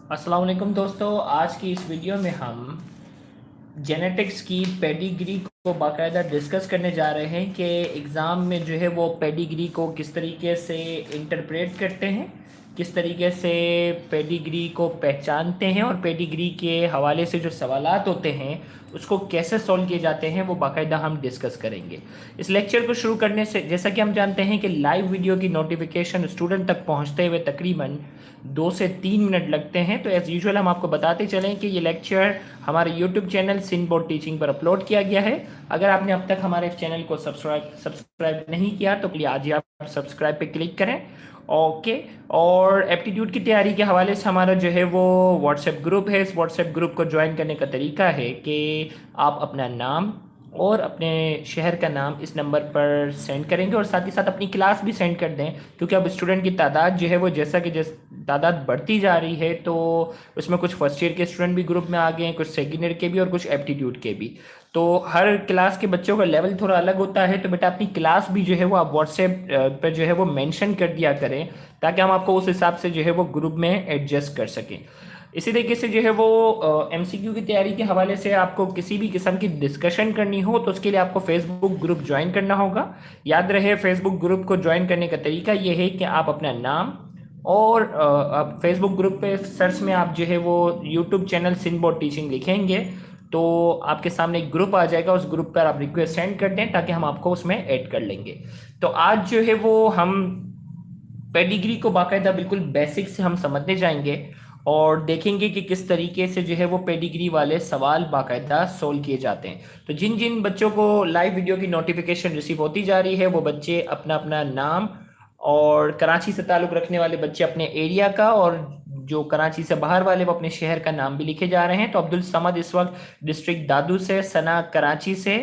अस्सलाम वालेकुम दोस्तों, आज की इस वीडियो में हम जेनेटिक्स की पेडिग्री को बाकायदा डिस्कस करने जा रहे हैं कि एग्ज़ाम में जो है वो पेडिग्री को किस तरीके से इंटरप्रेट करते हैं, किस तरीके से पेडिग्री को पहचानते हैं और पेडिग्री के हवाले से जो सवालात होते हैं उसको कैसे सॉल्व किए जाते हैं वो बाकायदा हम डिस्कस करेंगे। इस लेक्चर को शुरू करने से जैसा कि हम जानते हैं कि लाइव वीडियो की नोटिफिकेशन स्टूडेंट तक पहुंचते हुए तकरीबन 2 से 3 मिनट लगते हैं। तो एज़ यूजुअल हम आपको बताते चलें कि ये लेक्चर हमारे YouTube channel Sindh board teaching पर अपलोड किया गया है। अगर आपने अब तक हमारे चैनल को सब्सक्राइब नहीं किया तो प्लीज़ आज ही आप सब्सक्राइब पे क्लिक करें। ओके। और एप्टीट्यूड की तैयारी के हवाले से हमारा जो है वो व्हाट्सएप ग्रुप है। इस व्हाट्सएप ग्रुप को ज्वाइन करने का तरीका है कि आप अपना नाम और अपने शहर का नाम इस नंबर पर सेंड करेंगे और साथ ही साथ अपनी क्लास भी सेंड कर दें, क्योंकि अब स्टूडेंट की तादाद जो है वो जैसा कि तादाद बढ़ती जा रही है तो उसमें कुछ फर्स्ट ईयर के स्टूडेंट भी ग्रुप में आ गए हैं, कुछ सेकेंड ईयर के भी और कुछ एप्टीट्यूड के भी। तो हर क्लास के बच्चों का लेवल थोड़ा अलग होता है, तो बेटा अपनी क्लास भी जो है वो आप व्हाट्सएप पर जो है वो मेंशन कर दिया करें ताकि हम आपको उस हिसाब से जो है वो ग्रुप में एडजस्ट कर सकें। इसी तरीके से जो है वो एमसीक्यू की तैयारी के हवाले से आपको किसी भी किस्म की डिस्कशन करनी हो तो उसके लिए आपको फेसबुक ग्रुप ज्वाइन करना होगा। याद रहे, फेसबुक ग्रुप को ज्वाइन करने का तरीका ये है कि आप अपना नाम और फेसबुक ग्रुप पे सर्च में आप जो है वो YouTube channel Sindh board teaching लिखेंगे तो आपके सामने एक ग्रुप आ जाएगा। उस ग्रुप पर आप रिक्वेस्ट सेंड कर दें ताकि हम आपको उसमें ऐड कर लेंगे। तो आज जो है वो हम पेडिग्री को बाकायदा बिल्कुल बेसिक से हम समझने जाएंगे और देखेंगे कि किस तरीके से जो है वो पेडिग्री वाले सवाल बाकायदा सोल्व किए जाते हैं। तो जिन जिन बच्चों को लाइव वीडियो की नोटिफिकेशन रिसीव होती जा रही है वो बच्चे अपना अपना नाम और कराची से ताल्लुक़ रखने वाले बच्चे अपने एरिया का और जो कराची से बाहर वाले वो अपने शहर का नाम भी लिखे जा रहे हैं। तो अब्दुल समद इस वक्त डिस्ट्रिक्ट दादू से, सना कराची से,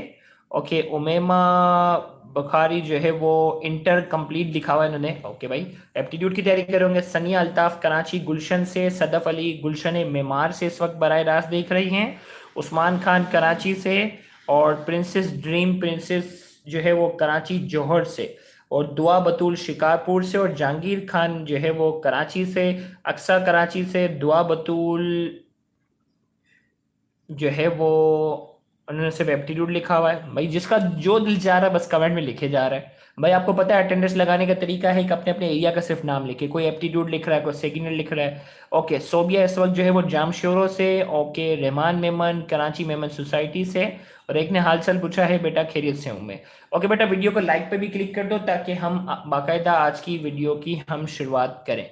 ओके, उमेमा बुखारी जो है वो इंटर कंप्लीट लिखा हुआ है इन्होंने, ओके भाई, एप्टीट्यूड की तैयारी कर रहे होंगे। सनिया अल्ताफ कराची गुलशन से, सदफ अली गुलशन मेमार से इस वक्त बराह रास्त देख रही हैं, उस्मान खान कराची से, और प्रिंसेस ड्रीम प्रिंसेस जो है वो कराची जौहर से, और दुआ बतूल शिकारपुर से, और जहांगीर खान जो है वो कराची से, अक्सा कराची से, दुआ बतूल जो है वो उन्होंने सिर्फ एप्टीट्यूड लिखा हुआ है। भाई जिसका जो दिल चाह रहा है बस कमेंट में लिखे जा रहा है। भाई आपको पता है अटेंडेंस लगाने का तरीका है कि अपने अपने एरिया का सिर्फ नाम लिखे, कोई एप्टीट्यूड लिख रहा है, कोई सेकेंड लिख रहा है। ओके, सोबिया इस वक्त जो है वो जामशोरो से, ओके, रहमान मेमन कराची मेमन सोसाइटी से, और एक ने हाल चाल पूछा है, बेटा खैरियत से हूं मैं। ओके बेटा, वीडियो को लाइक पे भी क्लिक कर दो ताकि हम बाकायदा आज की वीडियो की हम शुरुआत करें।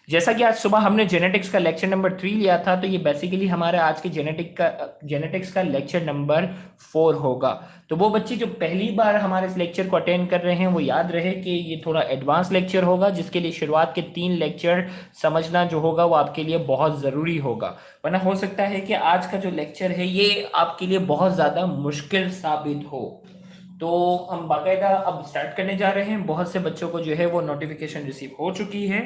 जैसा कि आज सुबह हमने जेनेटिक्स का लेक्चर नंबर 3 लिया था, तो ये बेसिकली हमारा आज के जेनेटिक्स का लेक्चर नंबर 4 होगा। तो वो बच्चे जो पहली बार हमारे इस लेक्चर को अटेंड कर रहे हैं वो याद रहे कि ये थोड़ा एडवांस लेक्चर होगा, जिसके लिए शुरुआत के 3 लेक्चर समझना जो होगा वो आपके लिए बहुत ज़रूरी होगा। वरना हो सकता है कि आज का जो लेक्चर है ये आपके लिए बहुत ज़्यादा मुश्किल साबित हो। तो हम बाकायदा अब स्टार्ट करने जा रहे हैं। बहुत से बच्चों को जो है वो नोटिफिकेशन रिसीव हो चुकी है,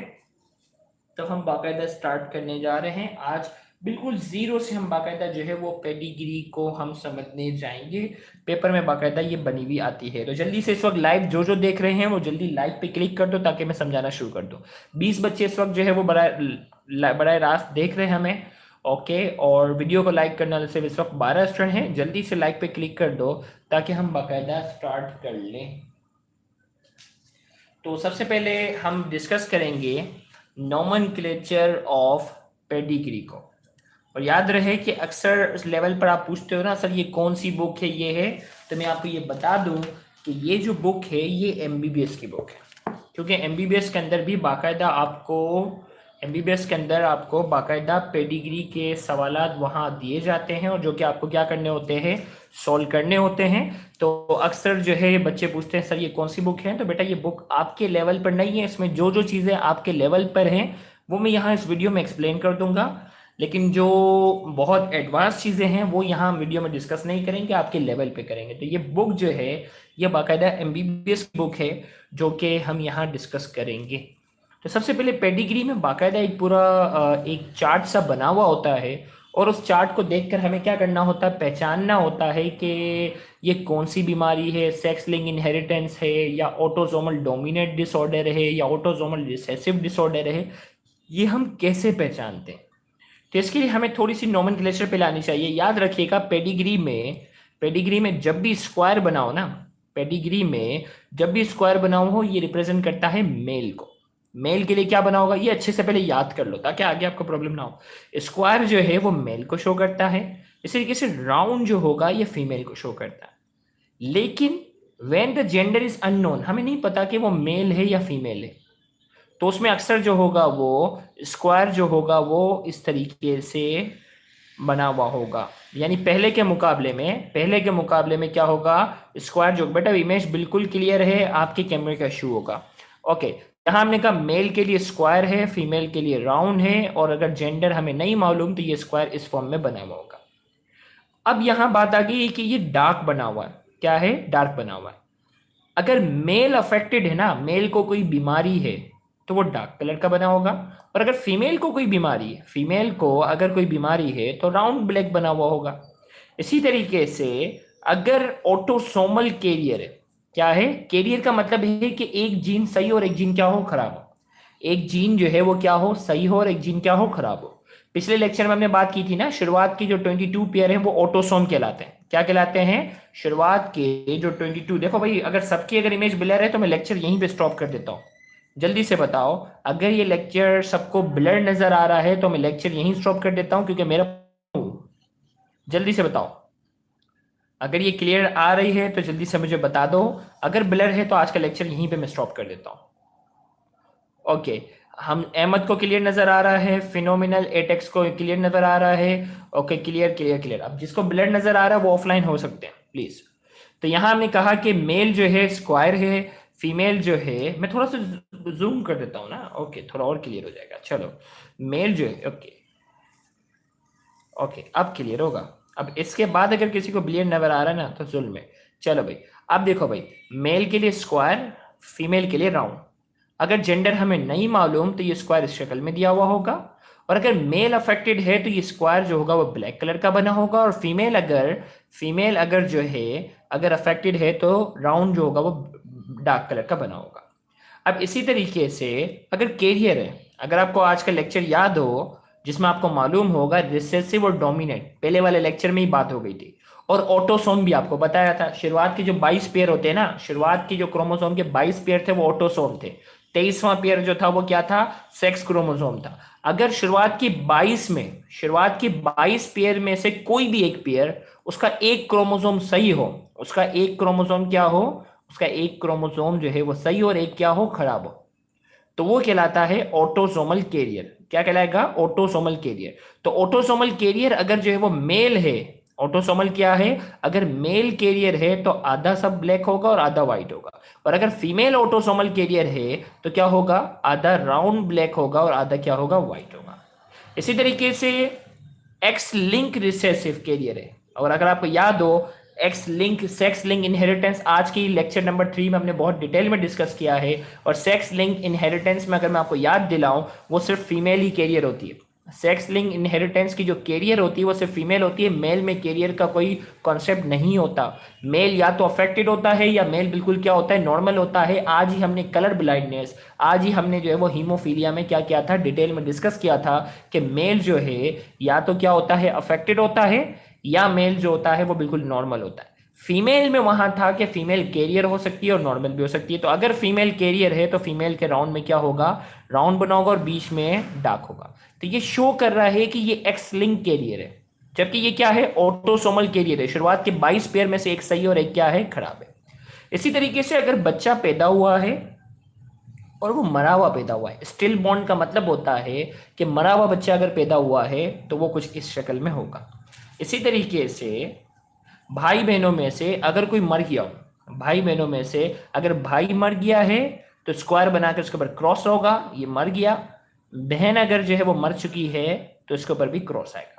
तो हम बाकायदा स्टार्ट करने जा रहे हैं। आज बिल्कुल जीरो से हम बाकायदा जो है वो पेडिग्री को हम समझने जाएंगे। पेपर में बाकायदा ये बनी हुई आती है। तो जल्दी से इस वक्त लाइव जो देख रहे हैं वो जल्दी लाइव पे क्लिक कर दो ताकि मैं समझाना शुरू कर दूं। 20 बच्चे इस वक्त जो है वो बड़ा रास्त देख रहे हैं हमें, ओके। और वीडियो को लाइक करने वाले से इस वक्त 12 स्टूडेंट हैं। जल्दी से लाइक पे क्लिक कर दो ताकि हम बाकायदा स्टार्ट कर लें। तो सबसे पहले हम डिस्कस करेंगे नोमेनक्लेचर ऑफ पेडिग्री को। और याद रहे कि अक्सर इस लेवल पर आप पूछते हो ना, सर ये कौन सी बुक है, ये है, तो मैं आपको ये बता दूं कि ये जो बुक है ये एमबीबीएस की बुक है, क्योंकि एमबीबीएस के अंदर भी बाकायदा आपको बाकायदा पेडिग्री के सवालात वहाँ दिए जाते हैं और जो कि आपको क्या करने होते हैं, सॉल्व करने होते हैं। तो अक्सर जो है बच्चे पूछते हैं सर ये कौन सी बुक है, तो बेटा ये बुक आपके लेवल पर नहीं है। इसमें जो जो चीज़ें आपके लेवल पर हैं वो मैं यहाँ इस वीडियो में एक्सप्लेन कर दूंगा, लेकिन जो बहुत एडवांस चीज़ें हैं वो यहाँ वीडियो में डिस्कस नहीं करेंगे, आपके लेवल पे करेंगे। तो ये बुक जो है ये बाकायदा एमबीबीएस की बुक है जो कि हम यहाँ डिस्कस करेंगे। तो सबसे पहले पेडिग्री में बाकायदा एक पूरा एक चार्ट सा बना हुआ होता है और उस चार्ट को देखकर हमें क्या करना होता है, पहचानना होता है कि ये कौन सी बीमारी है, सेक्स लिंक इनहेरिटेंस है या ऑटोसोमल डोमिनेंट डिसऑर्डर है या ऑटोसोमल रिसेसिव डिसऑर्डर है, ये हम कैसे पहचानते हैं। तो इसके लिए हमें थोड़ी सी नोमेनक्लेचर पे लानी चाहिए। याद रखिएगा पेडिग्री में जब भी स्क्वायर बनाओ ना, पेडिग्री में जब भी स्क्वायर बनाओ हो, ये रिप्रेजेंट करता है मेल को। मेल के लिए क्या बना होगा ये अच्छे से पहले याद कर लो ताकि आगे आपको प्रॉब्लम ना हो। स्क्वायर जो है वो मेल को शो करता है, इसी तरीके से राउंड जो होगा ये फीमेल को शो करता है। लेकिन when the gender is unknown, हमें नहीं पता कि वो मेल है या फीमेल है, तो उसमें अक्सर जो होगा वो स्क्वायर जो होगा वो इस तरीके से बना हुआ होगा। यानी पहले के मुकाबले में क्या होगा, स्क्वायर जो, बेटा इमेज बिल्कुल क्लियर है, आपके कैमरे का इशू होगा। ओके, यहाँ हमने कहा मेल के लिए स्क्वायर है, फीमेल के लिए राउंड है, और अगर जेंडर हमें नहीं मालूम तो ये स्क्वायर इस फॉर्म में बना हुआ होगा। अब यहाँ बात आ गई कि ये डार्क बना हुआ है, क्या है, डार्क बना हुआ है। अगर मेल अफेक्टेड है ना, मेल को कोई बीमारी है तो वो डार्क कलर का बना होगा, और अगर फीमेल को कोई बीमारी है, फीमेल को अगर कोई बीमारी है तो राउंड ब्लैक बना हुआ होगा। इसी तरीके से अगर ऑटोसोमल कैरियर है, क्या है, कैरियर का मतलब है कि एक जीन सही और एक जीन क्या हो, खराब हो। एक जीन जो है वो क्या हो, सही हो, और एक जीन क्या हो, खराब हो। पिछले लेक्चर में हमने बात की थी ना, शुरुआत की जो 22 पेयर हैं वो ऑटोसोम कहलाते हैं। क्या कहलाते हैं, शुरुआत के जो 22। देखो भाई, अगर सबकी अगर इमेज ब्लर है तो मैं लेक्चर यहीं पे स्टॉप कर देता हूँ। जल्दी से बताओ, अगर ये लेक्चर सबको ब्लर नजर आ रहा है तो मैं लेक्चर यहीं स्टॉप कर देता हूँ, क्योंकि मेरा, जल्दी से बताओ, अगर ये क्लियर आ रही है तो जल्दी से मुझे बता दो, अगर ब्लर है तो आज का लेक्चर यहीं पे मैं स्टॉप कर देता हूँ। ओके, हम अहमद को क्लियर नजर आ रहा है, फिनोमिनल एटेक्स को क्लियर नजर आ रहा है। Okay, clear clear clear. अब जिसको ब्लर नजर आ रहा है वो ऑफलाइन हो सकते हैं प्लीज। तो यहां हमने कहा कि मेल जो है स्क्वायर है, फीमेल जो है, मैं थोड़ा सा जूम कर देता हूँ ना, ओके थोड़ा और क्लियर हो जाएगा। चलो, मेल जो है, ओके ओके अब क्लियर होगा। अब इसके बाद अगर किसी को ब्लियर नजर आ रहा है ना तो जुल्म है। चलो भाई, अब देखो भाई, मेल के लिए स्क्वायर, फीमेल के लिए राउंड। अगर जेंडर हमें नहीं मालूम तो ये स्क्वायर इस शक्ल में दिया हुआ होगा, और अगर मेल अफेक्टेड है तो ये स्क्वायर जो होगा वो ब्लैक कलर का बना होगा, और फीमेल अगर जो है, अगर अफेक्टेड है तो राउंड जो होगा वो डार्क कलर का बना होगा। अब इसी तरीके से अगर कैरियर है, अगर आपको आज का लेक्चर याद हो जिसमें आपको मालूम होगा रिसेसिव और डोमिनेंट, पहले वाले लेक्चर में ही बात हो गई थी, और ऑटोसोम भी आपको बताया था। शुरुआत के जो 22 पेयर होते हैं ना, शुरुआत के जो क्रोमोसोम के 22 पेयर थे वो ऑटोसोम थे। 23वां पेयर जो था वो क्या था, सेक्स क्रोमोसोम था। अगर शुरुआत की 22 पेयर में से कोई भी एक पेयर, उसका एक क्रोमोसोम सही हो, उसका एक क्रोमोसोम क्या हो, उसका एक क्रोमोसोम जो है वो सही और एक क्या हो, खराब हो, तो वो कहलाता है ऑटोसोमल कैरियर। क्या कहलाएगा, ऑटोसोमल कैरियर। तो ऑटोसोमल कैरियर अगर जो है वो मेल है, ऑटोसोमल क्या है, अगर मेल कैरियर है तो आधा सब ब्लैक होगा और आधा व्हाइट होगा, और अगर फीमेल ऑटोसोमल कैरियर है तो क्या होगा, आधा राउंड ब्लैक होगा और आधा क्या होगा, व्हाइट होगा। इसी तरीके से एक्स लिंक रिसेसिव कैरियर है, और अगर आपको याद हो x link, sex link inheritance, आज की लेक्चर नंबर 3 में हमने बहुत डिटेल में डिस्कस किया है। और सेक्स लिंक इनहेरिटेंस में अगर मैं आपको याद दिलाऊं, वो सिर्फ फीमेल ही कैरियर होती है। सेक्स लिंक इनहेरिटेंस की जो कैरियर होती है वो सिर्फ फीमेल होती है, मेल में कैरियर का कोई कॉन्सेप्ट नहीं होता। मेल या तो अफेक्टेड होता है या मेल बिल्कुल क्या होता है, नॉर्मल होता है। आज ही हमने कलर ब्लाइंडनेस, आज ही हमने जो है वो हीमोफीलिया में क्या किया था, डिटेल में डिस्कस किया था कि मेल जो है या तो क्या होता है, अफेक्टेड होता है, या मेल जो होता है वो बिल्कुल नॉर्मल होता है। फीमेल में वहां था कि फीमेल कैरियर हो सकती है और नॉर्मल भी हो सकती है। तो अगर फीमेल कैरियर है तो फीमेल के राउंड में क्या होगा, राउंड बना होगा और बीच में डार्क होगा। तो ये शो कर रहा है कि ये एक्स लिंक कैरियर है, जबकि ये क्या है, ऑटोसोमल कैरियर है। शुरुआत के 22 पेयर में से एक सही और एक क्या है, खराब है। इसी तरीके से अगर बच्चा पैदा हुआ है और वो मरा हुआ पैदा हुआ है, स्टिल बॉर्न का मतलब होता है कि मरा हुआ बच्चा अगर पैदा हुआ है तो वो कुछ इस शक्ल में होगा। इसी तरीके से भाई बहनों में से अगर कोई मर गया हो, भाई बहनों में से अगर भाई मर गया है तो स्क्वायर बनाकर उसके ऊपर क्रॉस होगा, ये मर गया। बहन अगर जो है वो मर चुकी है तो इसके ऊपर भी क्रॉस आएगा।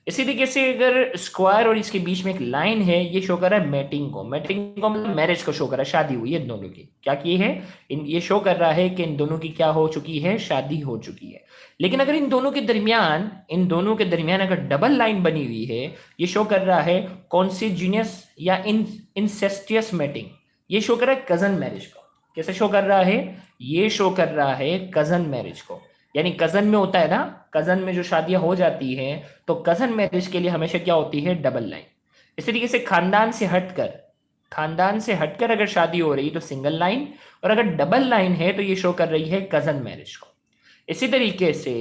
इसी तरीके से अगर स्क्वायर और इसके बीच में एक लाइन है, ये शो कर रहा है मैटिंग को। मैटिंग को मतलब मैरिज को शो कर रहा है, शादी हुई है इन दोनों की। क्या की है, ये शो कर रहा है कि इन दोनों की क्या हो चुकी है, शादी हो चुकी है। लेकिन अगर इन दोनों के दरमियान अगर डबल लाइन बनी हुई है, ये शो कर रहा है कॉन्सिजिनियस या इंसेस्टियस मैटिंग। ये शो कर रहा है कजन मैरिज को। कैसे शो कर रहा है, ये शो कर रहा है कजन मैरिज को। यानी कजन में होता है ना, कजन में जो शादियां हो जाती हैं तो कजन मैरिज के लिए हमेशा क्या होती है, डबल लाइन। इस तरीके से खानदान से हटकर अगर शादी हो रही है तो सिंगल लाइन, और अगर डबल लाइन है तो ये शो कर रही है कजन मैरिज को। इसी तरीके से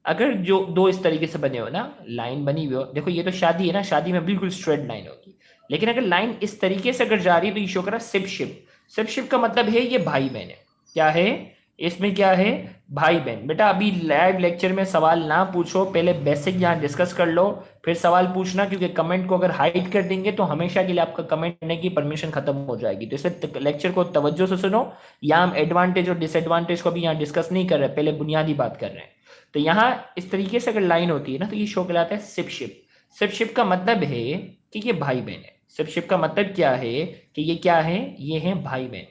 अगर जो दो इस तरीके से बने हो ना, लाइन बनी हुई हो, देखो ये तो शादी है ना, शादी में बिल्कुल स्ट्रेट लाइन होगी, लेकिन अगर लाइन इस तरीके से अगर जा रही है तो ये शो कर रहा है सिपशिप। सिपशिप का मतलब है ये भाई बहन है। क्या है इसमें, क्या है, भाई बहन। बेटा अभी लाइव लेक्चर में सवाल ना पूछो, पहले बेसिक यहाँ डिस्कस कर लो, फिर सवाल पूछना, क्योंकि कमेंट को अगर हाइड कर देंगे तो हमेशा के लिए आपका कमेंट करने की परमिशन खत्म हो जाएगी। तो इसे लेक्चर को तवज्जो से सुनो। यहाँ हम एडवांटेज और डिसएडवांटेज को भी यहाँ डिस्कस नहीं कर रहे, पहले बुनियादी बात कर रहे हैं। तो यहाँ इस तरीके से अगर लाइन होती है ना तो ये शो कहलाता है सिपशिप। सिपशिप का मतलब है कि ये भाई बहन है। सिपशिप का मतलब क्या है कि ये क्या है, ये है भाई बहन।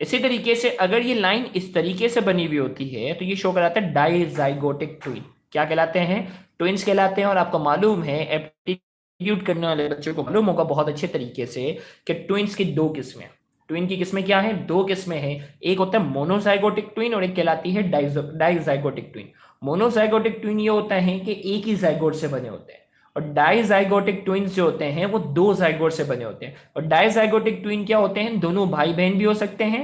इसी तरीके से अगर ये लाइन इस तरीके से बनी हुई होती है तो ये शो कराता है डाइजाइगोटिक ट्विन। क्या कहलाते हैं, ट्विन्स कहलाते हैं। और आपको मालूम है, एप्टीट्यूड करने वाले बच्चों को मालूम होगा बहुत अच्छे तरीके से कि ट्विन्स की दो किस्में, ट्विन की किस्में क्या है, दो किस्में हैं। एक होता है मोनोजाइगोटिक ट्विन और एक कहलाती है डाइजाइगोटिक ट्विन। मोनोजाइगोटिक ट्विन ये होता है कि एक ही जाइगोट से बने होते हैं, और डाइजाइगोटिक ट्विन्स जो होते हैं वो दो जाइगोट से बने होते हैं। और डाइजाइगोटिक ट्विन क्या होते हैं, दोनों भाई बहन भी हो सकते हैं,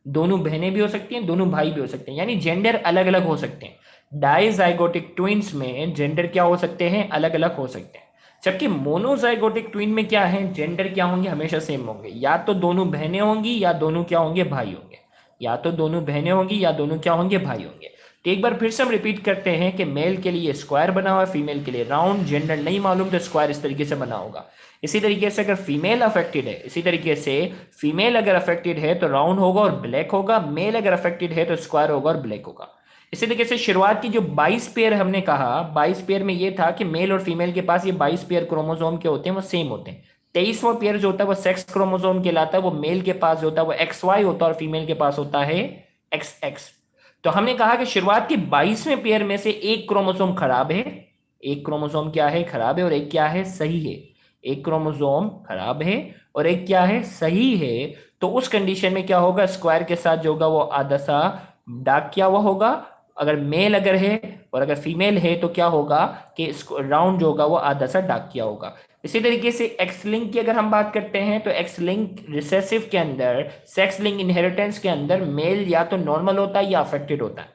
दोनों बहनें भी हो सकती हैं, दोनों भाई भी हो सकते हैं, यानी जेंडर अलग अलग हो सकते हैं। डाइजाइगोटिक ट्विन्स में जेंडर क्या हो सकते हैं, अलग अलग हो सकते हैं। जबकि मोनोजाइगोटिक ट्विन में क्या है, जेंडर क्या होंगे, हमेशा सेम होंगे। या तो दोनों बहनें होंगी या दोनों क्या होंगे, भाई होंगे। या तो दोनों बहनें होंगी या दोनों क्या होंगे, भाई होंगे। तो एक बार फिर से हम रिपीट करते हैं कि मेल के लिए स्क्वायर बना हुआ है, फीमेल के लिए राउंड। जेंडर नहीं मालूम तो स्क्वायर इस तरीके से बना होगा। इसी तरीके से अगर फीमेल अफेक्टेड है, इसी तरीके से फीमेल अगर अफेक्टेड है तो राउंड होगा और ब्लैक होगा, मेल अगर अफेक्टेड है तो स्क्वायर होगा और ब्लैक होगा। इसी तरीके से शुरुआत की जो 22 पेयर हमने कहा, 22 पेयर में ये था कि मेल और फीमेल के पास ये 22 पेयर क्रोमोसोम के होते हैं, वो सेम होते हैं। 23वां पेयर जो होता है वो सेक्स क्रोमोसोम कहलाता है, वो मेल के पास जो होता है वो XY होता है और फीमेल के पास होता है XX। तो हमने कहा कि शुरुआत के 22वें पेयर में से एक क्रोमोसोम खराब है, एक क्रोमोसोम क्या है, खराब है, और एक क्या है, सही है। एक क्रोमोसोम खराब है और एक क्या है, सही है। तो उस कंडीशन में क्या होगा, स्क्वायर के साथ जो होगा वो आधा सा डार्क किया हुआ होगा। अगर मेल अगर है और अगर फीमेल है तो क्या होगा कि राउंड जो होगा वो आधा सा डार्क किया होगा। इसी तरीके से एक्स लिंक की अगर हम बात करते हैं तो एक्स लिंक रिसेसिव के अंदर, सेक्स लिंक इनहेरिटेंस के अंदर मेल या तो नॉर्मल होता है या अफेक्टेड होता है।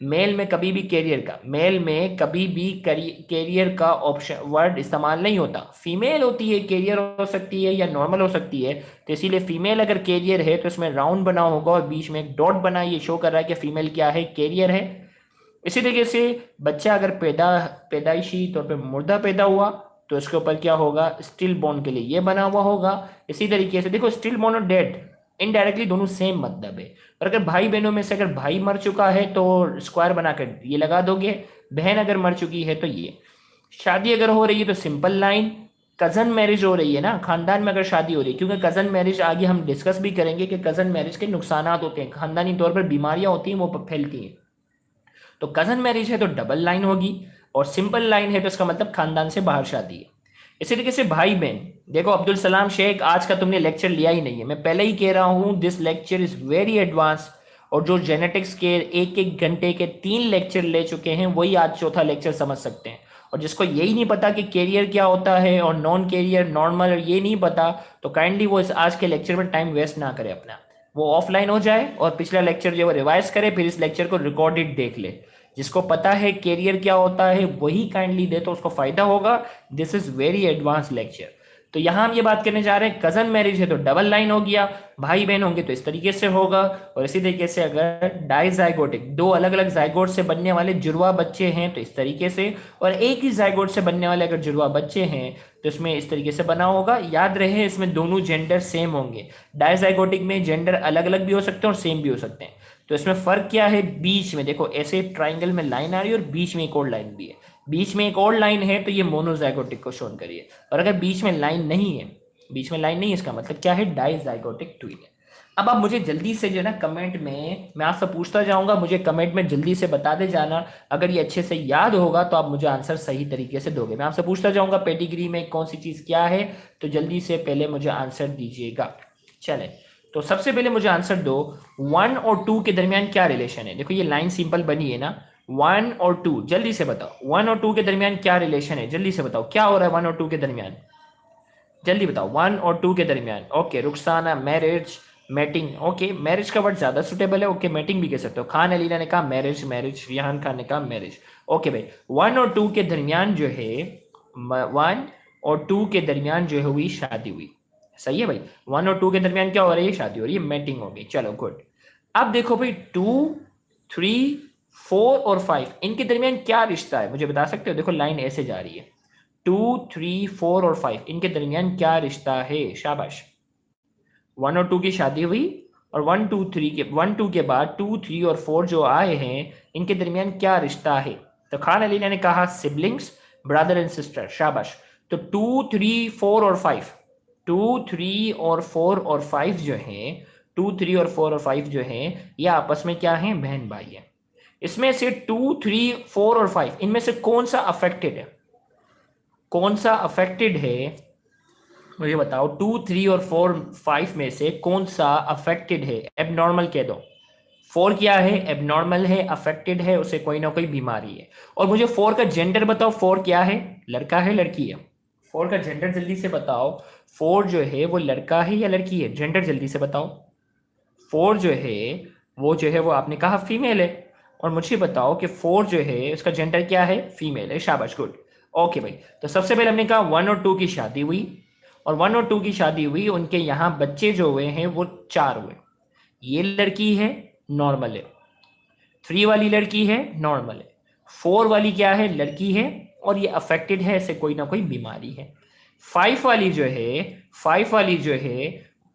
मेल में कभी भी कैरियर का, मेल में कभी भी कैरियर का ऑप्शन वर्ड इस्तेमाल नहीं होता। फीमेल होती है, कैरियर हो सकती है या नॉर्मल हो सकती है। तो इसीलिए फीमेल अगर कैरियर है तो इसमें राउंड बना होगा और बीच में एक डॉट बना, ये शो कर रहा है कि फीमेल क्या है, कैरियर है। इसी तरीके से बच्चा अगर पैदाइशी तौर पे मुर्दा पैदा हुआ तो इसके ऊपर क्या होगा, स्टिल बोर्न के लिए ये बना हुआ होगा। इसी तरीके से देखो, स्टिल बोर्न और डेड इनडायरेक्टली दोनों सेम मतलब है। और अगर भाई बहनों में से अगर भाई मर चुका है तो स्क्वायर बनाकर ये लगा दोगे, बहन अगर मर चुकी है तो ये। शादी अगर हो रही है तो सिंपल लाइन। कजन मैरिज हो रही है ना, खानदान में अगर शादी हो रही है, क्योंकि कजन मैरिज आगे हम डिस्कस भी करेंगे कि कजन मैरिज के नुकसान होते हैं, खानदानी तौर पर बीमारियां होती हैं वो फैलती हैं। तो कजन मैरिज है तो डबल लाइन होगी, और सिंपल लाइन है तो इसका मतलब खानदान से बाहर शादी है। इसी तरीके से भाई बहन, देखो अब्दुल सलाम शेख, आज का तुमने लेक्चर लिया ही नहीं है। मैं पहले ही कह रहा हूं this lecture is very advance. और जो जेनेटिक्स के एक एक घंटे के 3 लेक्चर ले चुके हैं वही आज चौथा लेक्चर समझ सकते हैं। और जिसको यही नहीं पता कि कैरियर क्या होता है और नॉन कैरियर, नॉर्मल, और ये नहीं पता, तो काइंडली वो इस आज के लेक्चर में टाइम वेस्ट ना करे अपना, वो ऑफलाइन हो जाए और पिछला लेक्चर जो है रिवाइज करे, फिर इस लेक्चर को रिकॉर्डेड देख ले। जिसको पता है कैरियर क्या होता है वही काइंडली दे तो उसको फायदा होगा। This is very advance lecture. तो यहां हम ये बात करने जा रहे हैं, कजन मैरिज है तो डबल लाइन हो गया, भाई बहन होंगे तो इस तरीके से होगा। और इसी तरीके से अगर डाइजाइगोटिक, दो अलग अलग जाइगोट से बनने वाले जुड़वा बच्चे हैं तो इस तरीके से, और एक ही जाइगोट से बनने वाले अगर जुड़वा बच्चे हैं तो इसमें इस तरीके से बना होगा। याद रहे इसमें दोनों जेंडर सेम होंगे। डाइजाइगोटिक में जेंडर अलग अलग भी हो सकते हैं और सेम भी हो सकते हैं। तो इसमें फर्क क्या है, बीच में देखो ऐसे ट्राइंगल में लाइन आ रही है और बीच में एक और लाइन भी है। बीच में एक और लाइन है तो ये मोनोजाइगोटिक को शोन करिए। और अगर बीच में लाइन नहीं है, बीच में लाइन नहीं है, इसका मतलब क्या है, डाइजाइगोटिक ट्विन है। अब आप मुझे जल्दी से जो है ना कमेंट में, मैं आपसे पूछता जाऊंगा, मुझे कमेंट में जल्दी से बताते जाना। अगर ये अच्छे से याद होगा तो आप मुझे आंसर सही तरीके से दोगे। मैं आपसे पूछता जाऊंगा पेडिग्री में कौन सी चीज क्या है, तो जल्दी से पहले मुझे आंसर दीजिएगा। चले, तो सबसे पहले मुझे आंसर दो, 1 और 2 के दरमियान क्या रिलेशन है। देखो ये लाइन सिंपल बनी है ना, वन और टू, जल्दी से बताओ, वन और टू के दरमियान क्या रिलेशन है, जल्दी से बताओ क्या हो रहा है वन और टू के दरमियान, जल्दी बताओ वन और टू के दरमियान। Okay Rukhsana, marriage, mating. Okay marriage का वर्ड ज्यादा सुटेबल है। ओके मैटिंग भी कह सकते हो। खान अलीना ने कहा मैरिज, मैरिज, रिहान खान ने कहा मैरिज। ओके भाई, वन और टू के दरमियान जो है, वन और टू के दरमियान जो है हुई शादी हुई। सही है भाई, वन और टू के दरमियान क्या हो रही है, शादी हो रही है, मैटिंग हो गई। चलो गुड। अब देखो भाई, टू, थ्री, फोर और फाइव, इनके दरमियान क्या रिश्ता है, मुझे बता सकते हो? देखो लाइन ऐसे जा रही है, टू, थ्री, फोर और फाइव, इनके दरमियान क्या रिश्ता है? शाबाश। वन और टू की शादी हुई, और वन टू थ्री के, वन टू के बाद टू, थ्री और फोर जो आए हैं, इनके दरमियान क्या रिश्ता है? तो खान अली ने कहा सिबलिंग्स, ब्रदर एंड सिस्टर। शाबाश। तो टू, थ्री, फोर और फाइव, टू, थ्री और फोर और फाइव जो हैं, टू, थ्री और फोर और फाइव जो हैं, ये आपस में क्या हैं? बहन भाई हैं। इसमें से टू, थ्री, फोर और फाइव, इनमें से कौन सा अफेक्टेड है? कौन सा अफेक्टेड है, मुझे बताओ। टू, थ्री और फोर, फाइव में से कौन सा अफेक्टेड है? एबनॉर्मल कह दो। फोर क्या है? एबनॉर्मल है, अफेक्टेड है, उसे कोई ना कोई बीमारी है। और मुझे फोर का जेंडर बताओ, फोर क्या है? लड़का है, लड़की है? फोर का जेंडर जल्दी से बताओ। फोर जो है वो लड़का है या लड़की है? जेंडर जल्दी से बताओ। फोर जो है वो आपने कहा फीमेल है। और मुझे बताओ कि फोर जो है उसका जेंडर क्या है? फीमेल है। शाबाश, गुड। ओके भाई, तो सबसे पहले हमने कहा वन और टू की शादी हुई, और वन और टू की शादी हुई, उनके यहाँ बच्चे जो हुए हैं वो चार हुए। ये लड़की है, नॉर्मल है। थ्री वाली लड़की है, नॉर्मल है। फोर वाली क्या है? लड़की है, और ये अफेक्टेड है, ऐसे कोई ना कोई बीमारी है। फाइव वाली जो है, फाइव वाली जो है,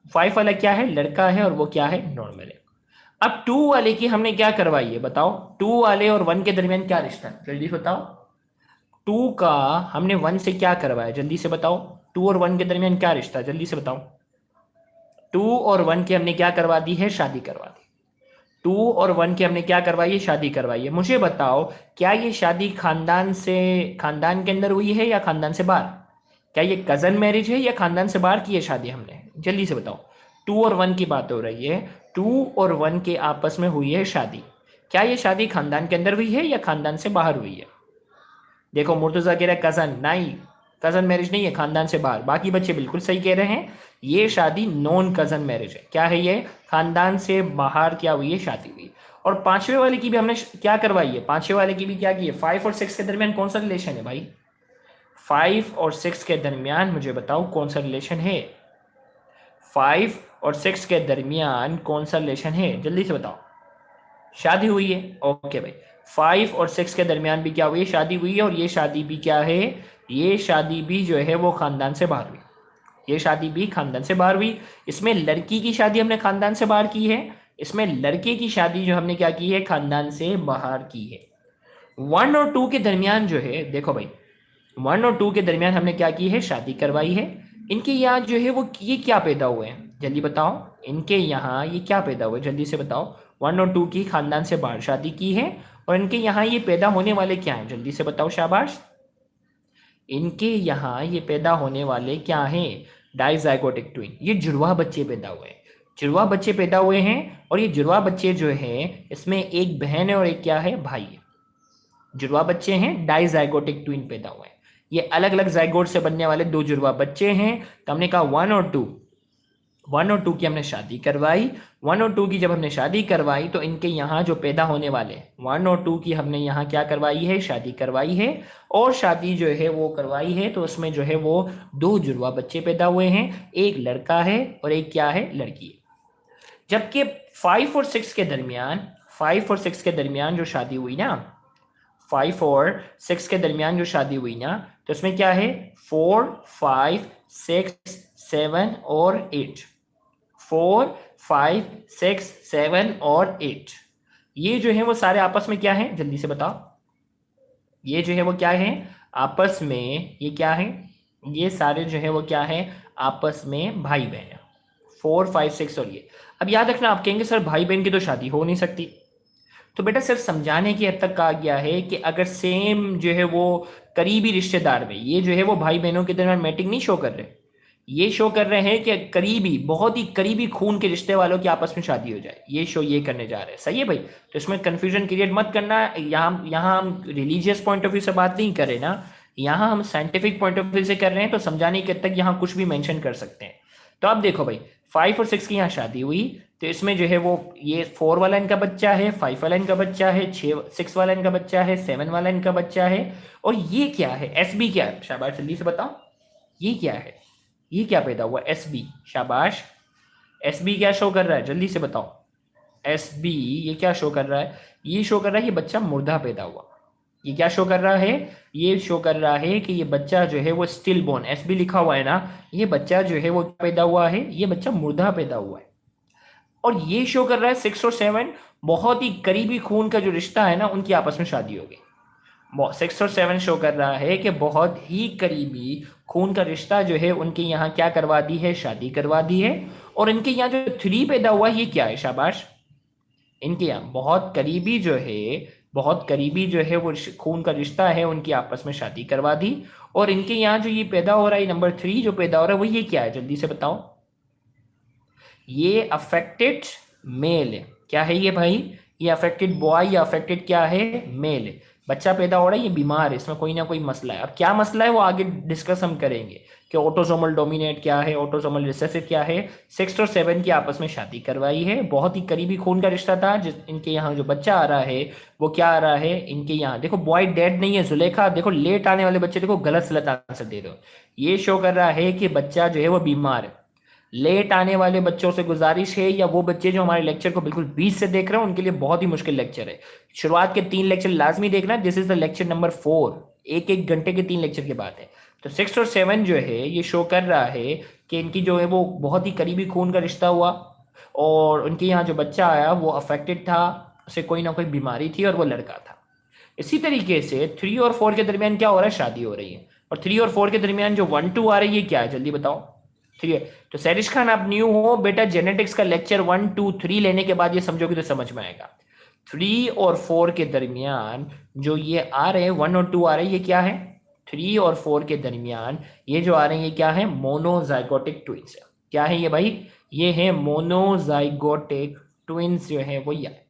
फाइव वाला क्या है? लड़का है, और वो क्या है? नॉर्मल है। अब टू वाले की हमने क्या करवाई है, बताओ? टू वाले और वन के दरमियान क्या रिश्ता है, जल्दी बताओ। टू का हमने वन से क्या करवाया, जल्दी से बताओ। टू और वन के दरमियान क्या रिश्ता है, जल्दी से बताओ। टू और वन की हमने क्या करवा दी है? शादी करवा दी। टू और वन की हमने क्या करवाई है? शादी करवाई है। मुझे बताओ, क्या ये शादी खानदान से, खानदान के अंदर हुई है या खानदान से बाहर? क्या ये कजन मैरिज है या खानदान से बाहर की है शादी हमने? जल्दी से बताओ। टू और वन की बात हो रही है, टू और वन के आपस में हुई है शादी। क्या ये शादी खानदान के अंदर हुई है या खानदान से बाहर हुई है? देखो मुर्तजा कह रहा है कजन, नहीं, कजन मैरिज नहीं है, खानदान से बाहर। बाकी बच्चे बिल्कुल सही कह रहे हैं, ये शादी नॉन कजन मैरिज है। क्या है ये? खानदान से बाहर क्या हुई है? शादी हुई। और पांचवे वाले की भी हमने क्या करवाई है? पांचवे वाले की भी क्या की है? फाइव और सिक्स के दरमियान कौन सा रिलेशन है भाई? फाइव और सिक्स के दरमियान मुझे बताओ कौन सा रिलेशन है? फाइव और सिक्स के दरमियान कौन सा रिलेशन है, जल्दी से बताओ। शादी हुई है। ओके भाई, फाइव और सिक्स के दरमियान भी क्या हुई है? शादी हुई है। और ये शादी भी क्या है? ये शादी भी जो है वो खानदान से बाहर हुई। ये शादी भी खानदान से बाहर हुई। इसमें लड़की की शादी हमने खानदान से बाहर की है, इसमें लड़के की शादी जो हमने क्या की है? खानदान से बाहर की है। वन और टू के दरमियान जो है, देखो भाई, वन और टू के दरमियान हमने क्या की है? शादी करवाई है। इनके यहाँ जो है वो ये क्या पैदा हुए हैं, जल्दी बताओ। इनके यहाँ ये क्या पैदा हुए, जल्दी से बताओ। वन और टू की खानदान से बाहर शादी की है, और इनके यहाँ ये पैदा होने वाले क्या हैं, जल्दी से बताओ। शाबाश। इनके यहाँ ये पैदा होने वाले क्या हैं? डाइजाइगोटिक ट्विन, ये जुड़वा बच्चे पैदा हुए हैं। जुड़वा बच्चे पैदा हुए हैं, और ये जुड़वा बच्चे जो हैं इसमें एक बहन है और एक क्या है? भाई है। जुड़वा बच्चे हैं, डाइजाइगोटिक ट्विन पैदा हुए हैं। ये अलग अलग जाइगोट से बनने वाले दो जुड़वा बच्चे हैं। तो हमने कहा वन और टू, वन और टू की हमने शादी करवाई। वन और टू की जब हमने शादी करवाई तो इनके यहाँ जो पैदा होने वाले, वन और टू की हमने यहाँ क्या करवाई है? शादी करवाई है। और शादी जो है वो करवाई है, तो उसमें जो है वो दो जुड़वा बच्चे पैदा हुए हैं, एक लड़का है और एक क्या है? लड़की है। जबकि फाइव और सिक्स के दरमियान, फाइव और सिक्स के दरमियान जो शादी हुई ना, फाइव और सिक्स के दरमियान जो शादी हुई ना, तो उसमें क्या है? फोर, फाइव, सिक्स, सेवन और eight. Four, five, six, seven और एट, ये जो है वो सारे आपस में क्या है, जल्दी से बताओ। ये जो है वो क्या है? आपस में ये क्या है? ये सारे जो है वो क्या है? आपस में भाई बहन है। फोर, फाइव, सिक्स और ये। अब याद रखना, आप कहेंगे सर भाई बहन की तो शादी हो नहीं सकती। तो बेटा सिर्फ समझाने की हद तक कहा गया है कि अगर सेम जो है वो करीबी रिश्तेदार में, ये जो है वो भाई बहनों के दरमियान मैटिंग नहीं शो कर रहे, ये शो कर रहे हैं कि करीबी, बहुत ही करीबी खून के रिश्ते वालों की आपस में शादी हो जाए, ये शो ये करने जा रहे हैं। सही है भाई? तो इसमें कंफ्यूजन क्रिएट मत करना। यहाँ यहाँ हम रिलीजियस पॉइंट ऑफ व्यू से बात नहीं कर रहे ना, यहाँ हम साइंटिफिक पॉइंट ऑफ व्यू से कर रहे हैं, तो समझाने के तक यहाँ कुछ भी मेंशन कर सकते हैं। तो अब देखो भाई, 5 और 6 की यहाँ शादी हुई, तो इसमें जो है वो ये 4 वाला इनका बच्चा है, 5 वाला इनका बच्चा है, 6 वाला इनका बच्चा है, 7 वाला इनका बच्चा है। और ये क्या है? एस बी क्या है? शाबाश, जल्दी से बताओ, ये क्या है? ये क्या पैदा हुआ? S B. शाबाश, एस बी क्या शो कर रहा है? जल्दी से बताओ। एस बी ये क्या शो कर रहा है? ये शो कर रहा है ये बच्चा मुर्दा पैदा हुआ। ये क्या शो कर रहा है? ये शो कर रहा है कि ये बच्चा जो है वो स्टिल बोर्न, एस बी लिखा हुआ है ना, ये बच्चा जो है वो पैदा हुआ है, ये बच्चा मुर्दा पैदा हुआ है। और ये शो कर रहा है 6 और 7 बहुत ही करीबी खून का जो रिश्ता है ना, उनकी आपस में शादी हो गई। 6 और 7 शो कर रहा है कि बहुत ही करीबी खून का रिश्ता जो है उनके यहाँ क्या करवा दी है? शादी करवा दी है। और इनके यहाँ जो 3 पैदा हुआ है ये क्या है? शाबाश, इनके यहाँ बहुत करीबी जो है, बहुत करीबी जो है वो खून का रिश्ता है, उनकी आपस में शादी करवा दी। और इनके यहाँ जो ये पैदा हो रहा है नंबर 3 जो पैदा हो रहा है वो ये क्या है? जल्दी से बताओ। ये अफेक्टेड मेल है। क्या है ये भाई? ये अफेक्टेड बॉय या अफेक्टेड क्या है? मेल है। बच्चा पैदा हो रहा है, ये बीमार है, इसमें कोई ना कोई मसला है। अब क्या मसला है वो आगे डिस्कस हम करेंगे कि ऑटोसोमल डोमिनेट क्या है, ऑटोसोमल रिसेसिव क्या है। 6 और 7 की आपस में शादी करवाई है, बहुत ही करीबी खून का रिश्ता था। जिस इनके यहाँ जो बच्चा आ रहा है वो क्या आ रहा है? इनके यहाँ देखो बॉय डेड नहीं है, जुलेखा देखो लेट आने वाले बच्चे देखो गलत सलत आंसर दे रहे हो। ये शो कर रहा है कि बच्चा जो है वो बीमार है। लेट आने वाले बच्चों से गुजारिश है, या वो बच्चे जो हमारे लेक्चर को बिल्कुल बीच से देख रहे हैं उनके लिए बहुत ही मुश्किल लेक्चर है। शुरुआत के 3 लेक्चर लाजमी देखना, this is the lecture number 4, एक एक घंटे के 3 लेक्चर की बात है। तो 6 और 7 जो है ये शो कर रहा है कि इनकी जो है वो बहुत ही करीबी खून का रिश्ता हुआ, और उनके यहाँ जो बच्चा आया वो अफेक्टेड था, उसे कोई ना कोई बीमारी थी और वो लड़का था। इसी तरीके से 3 और 4 के दरमियान क्या हो रहा है? शादी हो रही है। और 3 और 4 के दरमियान जो 1 2 आ रही है क्या है? जल्दी बताओ। ठीक है, तो सैरिश खान आप न्यू हो बेटा, जेनेटिक्स का लेक्चर 1 2 3 लेने के बाद ये समझोगे तो समझ में आएगा। 3 और 4 के दरमियान जो ये आ रहे हैं 1 और 2 आ रहे हैं, ये क्या है? 3 और 4 के दरमियान ये जो आ रहे हैं ये क्या है? मोनोजाइगोटिक ट्विंस है। क्या है ये भाई? ये है मोनोजाइगोटिक ट्विंस जो है वो ये है।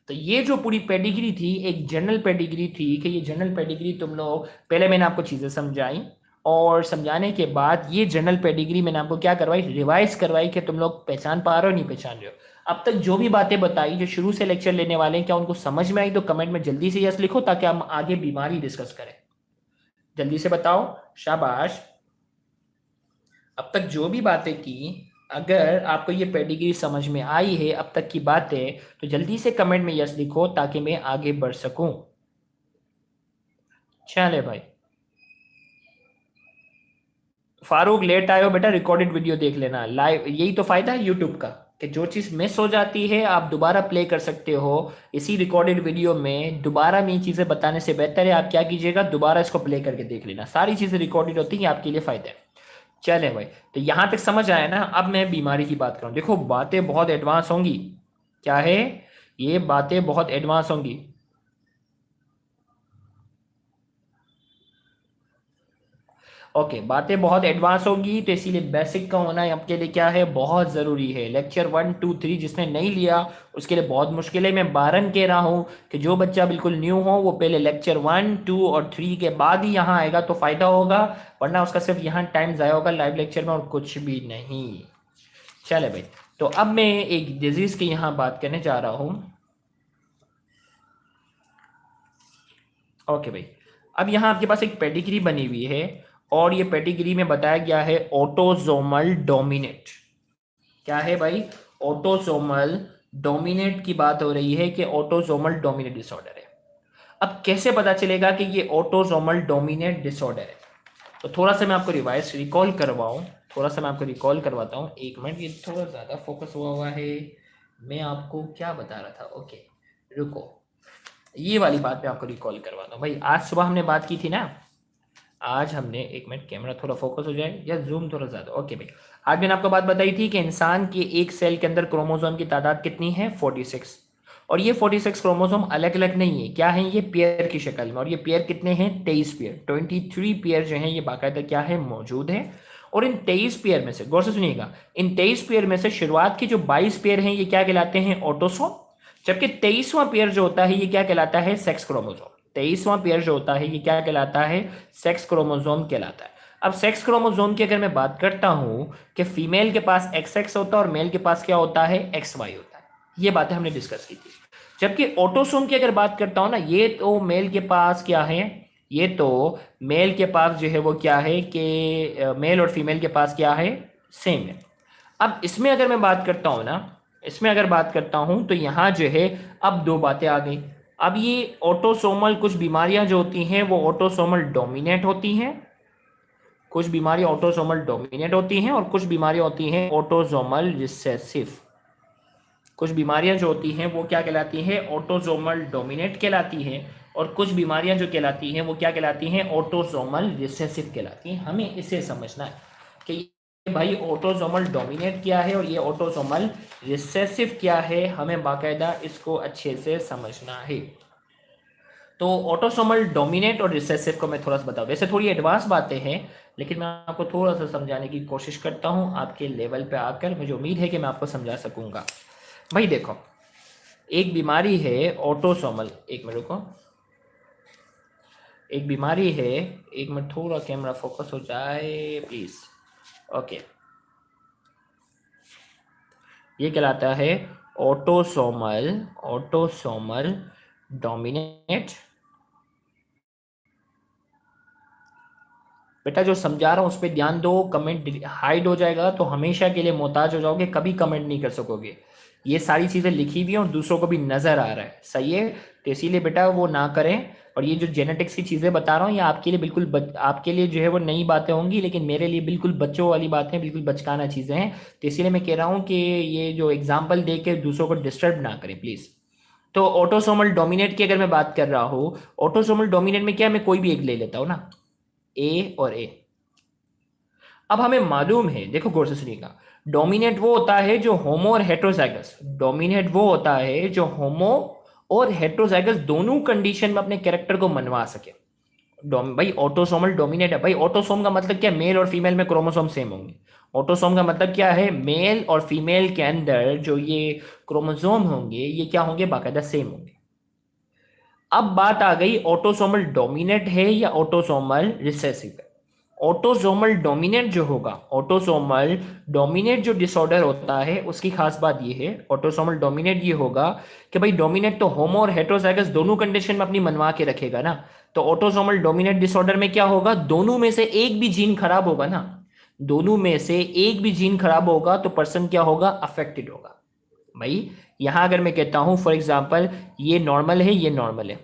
तो ये जो पूरी पेडिग्री थी एक जनरल पेडिग्री थी, कि ये जनरल पेडिग्री तुम लोग, पहले मैंने आपको चीज़ें समझाई, और समझाने के बाद ये जनरल पेडिग्री मैंने आपको क्या करवाई? रिवाइज करवाई कि तुम लोग पहचान पा रहे हो नहीं पहचान रहे हो। अब तक जो भी बातें बताई जो शुरू से लेक्चर लेने वाले हैं, क्या उनको समझ में आई? तो कमेंट में जल्दी से यस लिखो ताकि हम आगे बीमारी डिस्कस करें। जल्दी से बताओ, शाबाश। अब तक जो भी बातें की, अगर आपको ये पेडिग्री समझ में आई है अब तक की बातें, तो जल्दी से कमेंट में यस लिखो ताकि मैं आगे बढ़ सकूं। चले भाई, फारूक लेट आयो बेटा, रिकॉर्डेड वीडियो देख लेना लाइव। यही तो फायदा है यूट्यूब का कि जो चीज़ मिस हो जाती है आप दोबारा प्ले कर सकते हो इसी रिकॉर्डेड वीडियो में। दोबारा नई चीज़ें बताने से बेहतर है आप क्या कीजिएगा, दोबारा इसको प्ले करके देख लेना, सारी चीज़ें रिकॉर्डेड होती हैं, आपके लिए फायदा है। चले भाई, तो यहां तक समझ आया ना? अब मैं बीमारी की बात करूं, देखो बातें बहुत एडवांस होंगी। क्या है? ये बातें बहुत एडवांस होंगी। ओके, बातें बहुत एडवांस होगी, तो इसीलिए बेसिक का होना आपके लिए क्या है? बहुत ज़रूरी है। लेक्चर 1 2 3 जिसने नहीं लिया उसके लिए बहुत मुश्किल है। मैं बारन कह रहा हूँ कि जो बच्चा बिल्कुल न्यू हो वो पहले लेक्चर 1 2 और 3 के बाद ही यहाँ आएगा तो फ़ायदा होगा, वरना उसका सिर्फ यहाँ टाइम ज़ाया होगा लाइव लेक्चर में और कुछ भी नहीं। चले भाई, तो अब मैं एक डिजीज़ की यहाँ बात करने जा रहा हूँ। ओके भाई, अब यहाँ आपके पास एक पेडिग्री बनी हुई है, और ये पेडिग्री में बताया गया है ऑटोसोमल डोमिनेट। क्या है भाई? ऑटोसोमल डोमिनेट की बात हो रही है कि ऑटोसोमल डोमिनेट डिसऑर्डर है। अब कैसे पता चलेगा कि ये ऑटोसोमल डोमिनेट डिसऑर्डर है? तो थोड़ा सा मैं आपको रिवाइज रिकॉल करवाऊं, थोड़ा सा मैं आपको रिकॉल करवाता हूँ। एक मिनट, ये थोड़ा ज़्यादा फोकस हुआ हुआ है। मैं आपको क्या बता रहा था? ओके रुको, ये वाली बात मैं आपको रिकॉल करवाता हूँ। भाई आज सुबह हमने बात की थी ना, आज हमने, एक मिनट कैमरा थोड़ा फोकस हो जाए या जूम थोड़ा ज़्यादा। ओके भाई, आज मैंने आपको बात बताई थी कि इंसान के एक सेल के अंदर क्रोमोसोम की तादाद कितनी है? 46। और ये 46 क्रोमोसोम अलग अलग नहीं है, क्या है? ये पेयर की शक्ल में। और ये पेयर कितने हैं? 23 पेयर, 23 पेयर जो हैं ये बाकायदा क्या है? मौजूद है। और इन 23 पेयर में से, गौर से सुनिएगा, इन 23 पेयर में से शुरुआत के जो 22 पेयर हैं ये क्या कहलाते हैं, ऑटोसोम, जबकि 23वां पेयर जो होता है ये क्या कहलाता है, सेक्स क्रोमोसोम। 23वां पेयर जो होता है ये क्या कहलाता है, सेक्स क्रोमोसोम कहलाता है। अब सेक्स क्रोमोसोम की अगर मैं बात करता हूं कि फीमेल के पास XX होता है और मेल के पास क्या होता है, XY होता है, ये बातें हमने डिस्कस की थी। जबकि ऑटोसोम की अगर बात करता हूं ना, ये तो मेल के पास क्या है, ये तो मेल के पास जो है वो क्या है कि मेल और फीमेल के पास क्या है, सेम है। अब इसमें अगर मैं बात करता हूं ना, इसमें अगर बात करता हूं तो यहां जो है अब दो बातें आ गई। अब ये ऑटोसोमल कुछ बीमारियां जो होती हैं वो ऑटोसोमल डोमिनेट होती हैं, कुछ बीमारियां ऑटोसोमल डोमिनेट होती हैं और कुछ बीमारियां होती हैं ऑटोसोमल रिसेसिव। कुछ बीमारियां जो होती हैं वो क्या कहलाती हैं, ऑटोसोमल डोमिनेट कहलाती हैं, और कुछ बीमारियां जो कहलाती हैं वो क्या कहलाती हैं, ऑटोसोमल रिसेसिव कहलाती हैं। हमें इसे समझना है कि भाई ऑटोसोमल डोमिनेट क्या है और ये ऑटोसोमल रिसेसिव क्या है, हमें बाकायदा इसको अच्छे से समझना है। तो ऑटोसोमल डोमिनेट और रिसेसिव को मैं थोड़ा सा बताऊं, वैसे थोड़ी एडवांस बातें हैं लेकिन मैं आपको थोड़ा सा समझाने की कोशिश करता हूं आपके लेवल पे आकर, मुझे उम्मीद है कि मैं आपको समझा सकूंगा। भाई देखो, एक बीमारी है ऑटोसोमल, एक मिनट रुको, एक बीमारी है, एक मिनट थोड़ा कैमरा फोकस हो जाए प्लीज, ओके। ये कहलाता है ऑटोसोमल, ऑटोसोमल डोमिनेट। बेटा जो समझा रहा हूं उस पर ध्यान दो, कमेंट हाइड हो जाएगा तो हमेशा के लिए मोहताज हो जाओगे, कभी कमेंट नहीं कर सकोगे। ये सारी चीजें लिखी हुई हैं और दूसरों को भी नजर आ रहा है, सही है, तो इसीलिए बेटा वो ना करें। और ये जो जेनेटिक्स की चीजें बता रहा हूँ ये आपके लिए बिल्कुल आपके लिए जो है वो नई बातें होंगी, लेकिन मेरे लिए बिल्कुल बच्चों वाली बातें, बिल्कुल बचकाना चीजें हैं। तो इसीलिए मैं कह रहा हूँ कि ये जो एग्जाम्पल दे के दूसरों को डिस्टर्ब ना करें प्लीज। तो ऑटोसोमल डोमिनेट की अगर मैं बात कर रहा हूँ, ऑटोसोमल डोमिनेट में क्या, मैं कोई भी एक ले लेता हूँ ना, ए और ए। अब हमें मालूम है, देखो गौर से सुनिएगा, डोमिनेट वो होता है जो होमो और हेट्रोजाइगस, डोमिनेट वो होता है जो होमो और हेट्रोजाइगस दोनों कंडीशन में अपने कैरेक्टर को मनवा सके। भाई ऑटोसोमल डोमिनेट है, भाई ऑटोसोम का मतलब क्या, मेल और फीमेल में क्रोमोसोम सेम होंगे। ऑटोसोम का मतलब क्या है, मेल और फीमेल के अंदर जो ये क्रोमोसोम होंगे ये क्या होंगे, बाकायदा सेम होंगे। अब बात आ गई ऑटोसोमल डोमिनेट है या ऑटोसोमल रिसेसिव है। ऑटोसोमल डोमिनेट जो होगा, ऑटोसोमल डोमिनेट जो डिसऑर्डर होता है उसकी खास बात ये है, ऑटोसोमल डोमिनेट ये होगा कि भाई डोमिनेट तो होमो और हेट्रोजाइगस दोनों कंडीशन में अपनी मनवा के रखेगा ना। तो ऑटोसोमल डोमिनेट डिसऑर्डर में क्या होगा, दोनों में से एक भी जीन खराब होगा ना, दोनों में से एक भी जीन खराब होगा तो पर्सन क्या होगा, अफेक्टेड होगा। भाई यहां अगर मैं कहता हूं फॉर एग्जाम्पल ये नॉर्मल है, ये नॉर्मल है,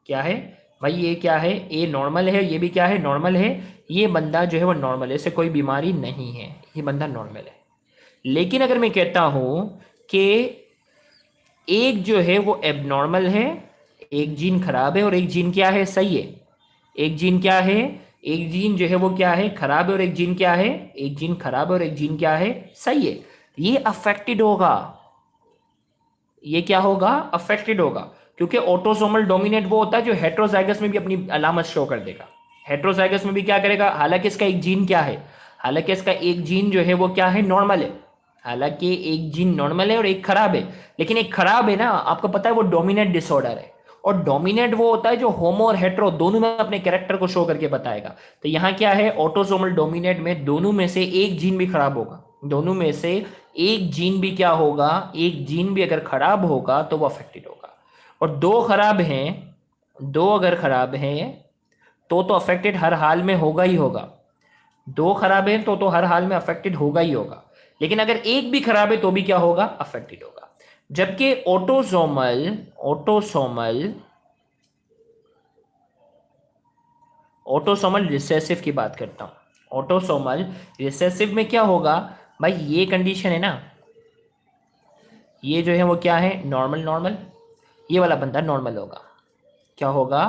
क्या है भाई, ये क्या है, ए नॉर्मल है, ये भी क्या है, नॉर्मल है, ये बंदा जो है वो नॉर्मल है, इसे कोई बीमारी नहीं है, ये बंदा नॉर्मल है। लेकिन अगर मैं कहता हूं कि एक जो है वो एबनॉर्मल है, एक जीन खराब है और एक जीन क्या है, सही है, एक जीन क्या है, एक जीन जो है वो क्या है, खराब है, और एक जीन क्या है, एक जीन खराब है और एक जीन क्या है, सही है, ये अफेक्टेड होगा, ये क्या होगा, अफेक्टेड होगा। क्योंकि ऑटोसोमल डोमिनेट वो होता है जो हेट्रोजाइगस में भी अपनी अलामत शो कर देगा, हेट्रोजाइगस में भी क्या करेगा, हालांकि इसका एक जीन क्या है, हालांकि इसका एक जीन जो है वो क्या है, नॉर्मल है, हालांकि एक जीन नॉर्मल है और एक खराब है, लेकिन एक खराब है ना, आपको पता है वो डोमिनेट डिसऑर्डर है, और डोमिनेट वो होता है जो होमो और हेट्रो दोनों में अपने कैरेक्टर को शो करके बताएगा। तो यहां क्या है, ऑटोसोमल डोमिनेट में दोनों में से एक जीन भी खराब होगा, दोनों में से एक जीन भी क्या होगा, एक जीन भी अगर खराब होगा तो वो अफेक्टेड होगा। और दो खराब हैं, दो अगर खराब हैं तो अफेक्टेड हर हाल में होगा ही होगा, दो खराब हैं तो हर हाल में अफेक्टेड होगा ही होगा। लेकिन अगर एक भी खराब है तो भी क्या होगा, अफेक्टेड होगा। जबकि ऑटोसोमल, ऑटोसोमल, ऑटोसोमल रिसेसिव की बात करता हूं, ऑटोसोमल रिसेसिव में क्या होगा, भाई ये कंडीशन है ना, ये जो है वो क्या है, नॉर्मल, नॉर्मल, ये वाला बंदा नॉर्मल होगा, क्या होगा,